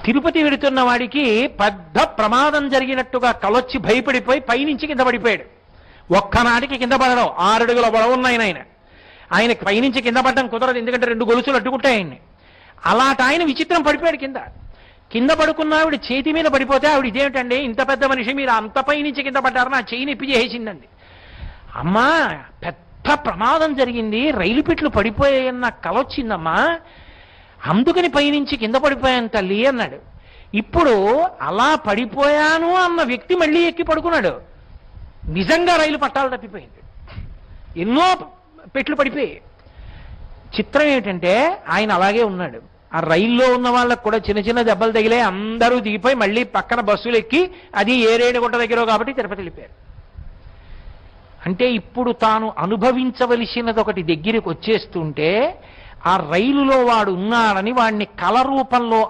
తిరుపతి వెడుతున్న వాడికి పెద్ద ప్రమాదం జరిగినట్టుగా కలొచ్చి భయపడిపోయి పైనుంచి కింద పడిపోయాడు. ఒక్కనాటికి కింద పడడం 6 అడుగుల పొడవు ఉన్నాయి ఆయనకి పైనుంచి కింద పడడం కుదరదు, ఎందుకంటే 2 గొలుసులు అడ్డుకుంటాయి ఆయన్ని. అలాంటి ఆయన విచిత్రం పడిపోయాడు. కింద పడుకున్న ఆవిడ చేతి మీద పడిపోతే ఆవిడ ఇదేమిటండి ఇంత పెద్ద మనిషి మీరు అంత పైనుంచి కింద పడ్డారు, నా చేయి నొప్పి చేసిందండి. అమ్మా పెద్ద ప్రమాదం జరిగింది, రైలు పెట్లు పడిపోయాయన్న కలొచ్చిందమ్మా, అందుకని పైనుంచి కింద పడిపోయాను తల్లి అన్నాడు. ఇప్పుడు అలా పడిపోయాను అన్న వ్యక్తి మళ్ళీ ఎక్కి పడుకున్నాడు. నిజంగా రైలు పట్టాలు తప్పిపోయింది, ఎన్నో పెట్లు పడిపోయి. చిత్రం ఏమిటంటే ఆయన అలాగే ఉన్నాడు. ఆ రైల్లో ఉన్న వాళ్ళకు కూడా చిన్న చిన్న దెబ్బలు తగిలే, అందరూ దిగిపోయి మళ్ళీ పక్కన బస్సులు ఎక్కి అది ఏరేడుగుంట దగ్గర కాబట్టి తిరుపతి వెళ్ళిపోయారు. అంటే ఇప్పుడు తాను అనుభవించవలసినది ఒకటి దగ్గరికి వచ్చేస్తుంటే ఆ రైలులో వాడు ఉన్నాడని వాడిని కళ రూపంలో